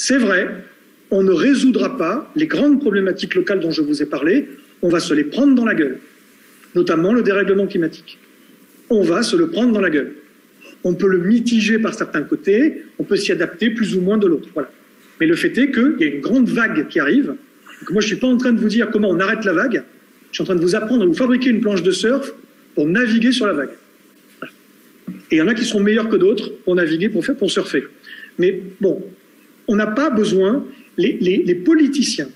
C'est vrai, on ne résoudra pas les grandes problématiques locales dont je vous ai parlé, on va se les prendre dans la gueule, notamment le dérèglement climatique. On va se le prendre dans la gueule. On peut le mitiger par certains côtés, on peut s'y adapter plus ou moins de l'autre. Voilà. Mais le fait est qu'il y a une grande vague qui arrive. Donc moi, je ne suis pas en train de vous dire comment on arrête la vague. Je suis en train de vous apprendre à vous fabriquer une planche de surf pour naviguer sur la vague. Voilà. Et il y en a qui seront meilleurs que d'autres pour naviguer, pour surfer. Mais bon, on n'a pas besoin, les politiciens,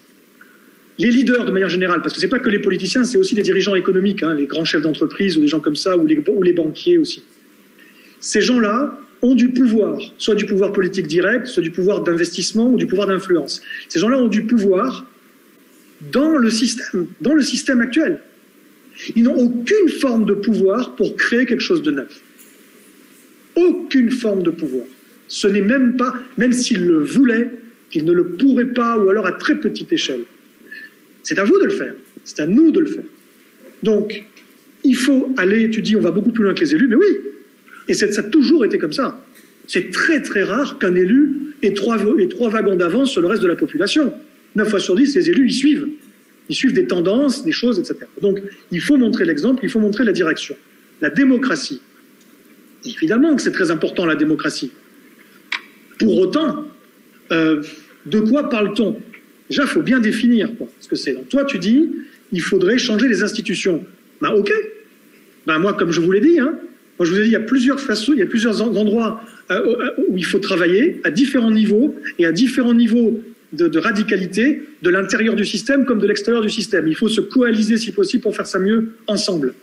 les leaders de manière générale, parce que ce n'est pas que les politiciens, c'est aussi les dirigeants économiques, hein, les grands chefs d'entreprise ou des gens comme ça, ou les banquiers aussi. Ces gens-là ont du pouvoir, soit du pouvoir politique direct, soit du pouvoir d'investissement ou du pouvoir d'influence. Ces gens-là ont du pouvoir dans le système actuel. Ils n'ont aucune forme de pouvoir pour créer quelque chose de neuf. Aucune forme de pouvoir. Ce n'est même pas, même s'ils le voulaient, qu'ils ne le pourraient pas, ou alors à très petite échelle. C'est à vous de le faire. C'est à nous de le faire. Donc, il faut aller, tu dis, on va beaucoup plus loin que les élus, mais oui. Et ça a toujours été comme ça. C'est très très rare qu'un élu ait trois wagons d'avance sur le reste de la population. 9 fois sur 10, les élus, ils suivent. Ils suivent des tendances, des choses, etc. Donc, il faut montrer l'exemple, il faut montrer la direction. La démocratie. Évidemment que c'est très important, la démocratie. Pour autant, de quoi parle-t-on? Déjà, il faut bien définir ce que c'est. Donc, toi, tu dis, il faudrait changer les institutions. Ben, ok. Ben, moi, comme je vous l'ai dit, hein, moi, je vous ai dit, il y a plusieurs façons, il y a plusieurs endroits où il faut travailler à différents niveaux et à différents niveaux de radicalité de l'intérieur du système comme de l'extérieur du système. Il faut se coaliser, si possible, pour faire ça mieux ensemble.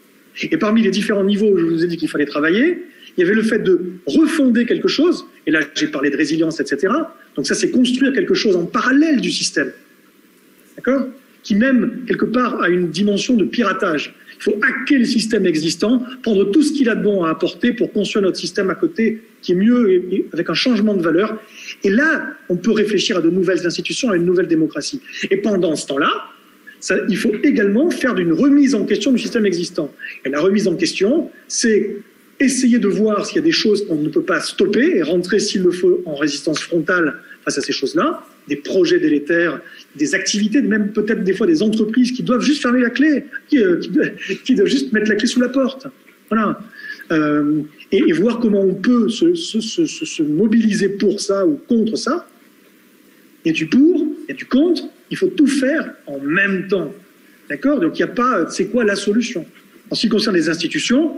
Et parmi les différents niveaux où je vous ai dit qu'il fallait travailler, il y avait le fait de refonder quelque chose, et là, j'ai parlé de résilience, etc. Donc ça, c'est construire quelque chose en parallèle du système. D'accord ? Qui même, quelque part, a une dimension de piratage. Il faut hacker le système existant, prendre tout ce qu'il a de bon à apporter pour construire notre système à côté qui est mieux et avec un changement de valeur. Et là, on peut réfléchir à de nouvelles institutions, à une nouvelle démocratie. Et pendant ce temps-là, il faut également faire d'une remise en question du système existant. Et la remise en question, c'est essayer de voir s'il y a des choses qu'on ne peut pas stopper et rentrer, s'il le faut, en résistance frontale face à ces choses-là, des projets délétères, des activités, même peut-être des fois des entreprises qui doivent juste fermer la clé, qui doivent juste mettre la clé sous la porte. Voilà. Et voir comment on peut se mobiliser pour ça ou contre ça. Il y a du pour, il y a du contre, il faut tout faire en même temps. D'accord ? Donc il n'y a pas, c'est quoi la solution ? En ce qui concerne les institutions,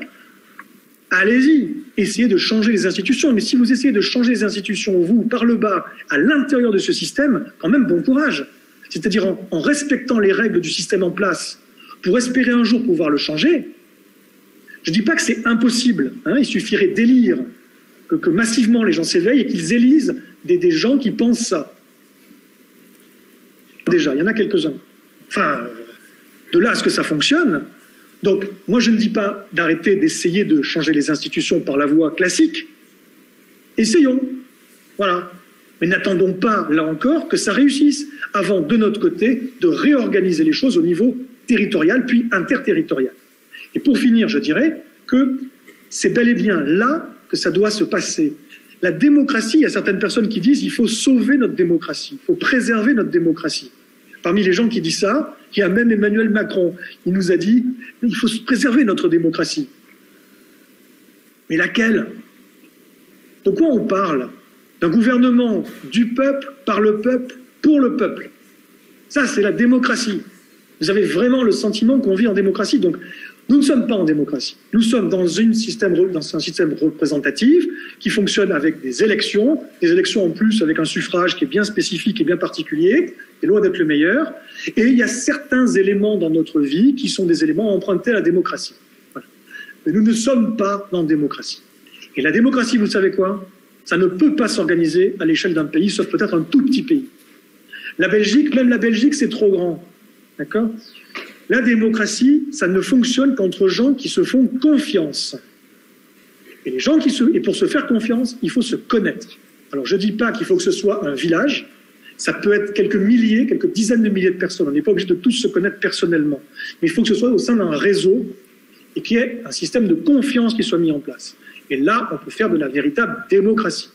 allez-y, essayez de changer les institutions. Mais si vous essayez de changer les institutions, vous, par le bas, à l'intérieur de ce système, quand même, bon courage. C'est-à-dire en respectant les règles du système en place, pour espérer un jour pouvoir le changer. Je ne dis pas que c'est impossible. Hein, il suffirait d'élire, que massivement les gens s'éveillent et qu'ils élisent des gens qui pensent ça. Déjà, il y en a quelques-uns. Enfin, de là à ce que ça fonctionne. Donc, moi, je ne dis pas d'arrêter d'essayer de changer les institutions par la voie classique. Essayons. Voilà. Mais n'attendons pas, là encore, que ça réussisse, avant, de notre côté, de réorganiser les choses au niveau territorial, puis interterritorial. Et pour finir, je dirais que c'est bel et bien là que ça doit se passer. La démocratie, il y a certaines personnes qui disent qu'il faut sauver notre démocratie, il faut préserver notre démocratie. Parmi les gens qui disent ça, il y a même Emmanuel Macron. Il nous a dit il faut préserver notre démocratie. Mais laquelle? De quoi on parle? D'un gouvernement du peuple, par le peuple, pour le peuple. Ça, c'est la démocratie. Vous avez vraiment le sentiment qu'on vit en démocratie. Donc, nous ne sommes pas en démocratie. Nous sommes dans un système représentatif qui fonctionne avec des élections en plus avec un suffrage qui est bien spécifique et bien particulier, et loin d'être le meilleur. Et il y a certains éléments dans notre vie qui sont des éléments empruntés à la démocratie. Voilà. Mais nous ne sommes pas dans la démocratie. Et la démocratie, vous savez quoi? Ça ne peut pas s'organiser à l'échelle d'un pays, sauf peut-être un tout petit pays. La Belgique, même la Belgique, c'est trop grand. D'accord? La démocratie, ça ne fonctionne qu'entre gens qui se font confiance. Et les gens et pour se faire confiance, il faut se connaître. Alors je ne dis pas qu'il faut que ce soit un village, ça peut être quelques milliers, quelques dizaines de milliers de personnes. On n'est pas obligé de tous se connaître personnellement. Mais il faut que ce soit au sein d'un réseau et qu'il y ait un système de confiance qui soit mis en place. Et là, on peut faire de la véritable démocratie.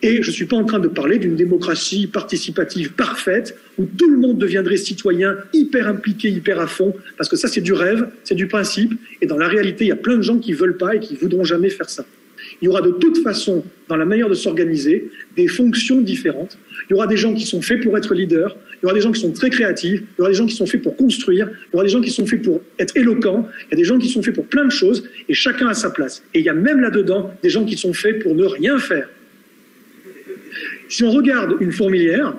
Et je ne suis pas en train de parler d'une démocratie participative parfaite où tout le monde deviendrait citoyen hyper impliqué, hyper à fond, parce que ça c'est du rêve, c'est du principe, et dans la réalité il y a plein de gens qui ne veulent pas et qui ne voudront jamais faire ça. Il y aura de toute façon, dans la manière de s'organiser, des fonctions différentes. Il y aura des gens qui sont faits pour être leaders, il y aura des gens qui sont très créatifs, il y aura des gens qui sont faits pour construire, il y aura des gens qui sont faits pour être éloquents, il y a des gens qui sont faits pour plein de choses, et chacun a sa place. Et il y a même là-dedans des gens qui sont faits pour ne rien faire. Si on regarde une fourmilière,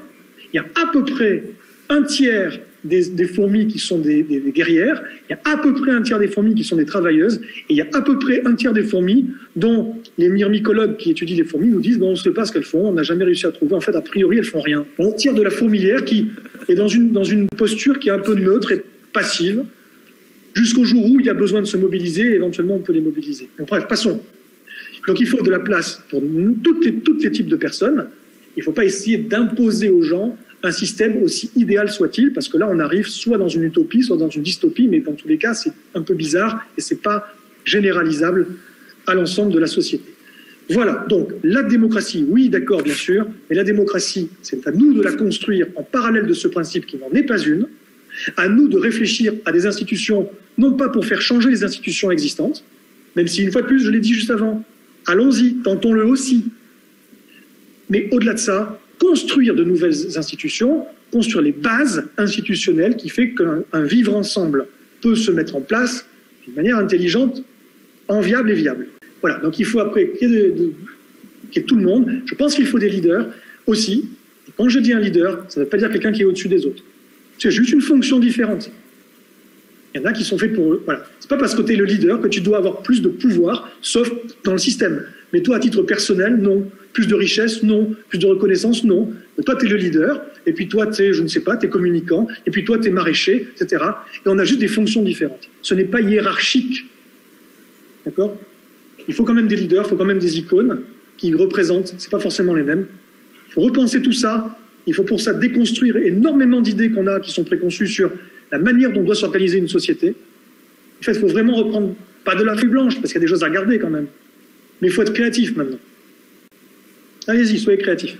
il y a à peu près un tiers des fourmis qui sont des guerrières, il y a à peu près un tiers des fourmis qui sont des travailleuses, et il y a à peu près un tiers des fourmis dont les myrmicologues qui étudient les fourmis nous disent bon, on ne sait pas ce qu'elles font, on n'a jamais réussi à trouver, en fait a priori elles font rien. Un tiers de la fourmilière qui est dans une posture qui est un peu neutre et passive, jusqu'au jour où il y a besoin de se mobiliser, et éventuellement on peut les mobiliser. Donc, bref, passons. Donc il faut de la place pour tous les types de personnes. Il ne faut pas essayer d'imposer aux gens un système aussi idéal soit-il, parce que là, on arrive soit dans une utopie, soit dans une dystopie, mais dans tous les cas, c'est un peu bizarre et ce n'est pas généralisable à l'ensemble de la société. Voilà, donc la démocratie, oui, d'accord, bien sûr, mais la démocratie, c'est à nous de la construire en parallèle de ce principe qui n'en est pas une, à nous de réfléchir à des institutions, non pas pour faire changer les institutions existantes, même si, une fois de plus, je l'ai dit juste avant, allons-y, tentons-le aussi. Mais au-delà de ça, construire de nouvelles institutions, construire les bases institutionnelles qui fait qu'un vivre ensemble peut se mettre en place d'une manière intelligente, enviable et viable. Voilà, donc il faut après qu'il y ait tout le monde. Je pense qu'il faut des leaders aussi. Et quand je dis un leader, ça ne veut pas dire quelqu'un qui est au-dessus des autres. C'est juste une fonction différente. Il y en a qui sont faits pour eux. Voilà. C'est pas parce que tu es le leader que tu dois avoir plus de pouvoir, sauf dans le système. Mais toi, à titre personnel, non. Plus de richesse, non. Plus de reconnaissance, non. Mais toi, tu es le leader, et puis toi, tu es, je ne sais pas, tu es communicant, et puis toi, tu es maraîcher, etc. Et on a juste des fonctions différentes. Ce n'est pas hiérarchique. D'accord ? Il faut quand même des leaders, il faut quand même des icônes qui représentent, c'est pas forcément les mêmes. Il faut repenser tout ça. Il faut pour ça déconstruire énormément d'idées qu'on a, qui sont préconçues sur la manière dont doit s'organiser une société. En fait, il faut vraiment reprendre, pas de la feuille blanche, parce qu'il y a des choses à regarder quand même. Mais il faut être créatif maintenant. Allez-y, soyez créatifs.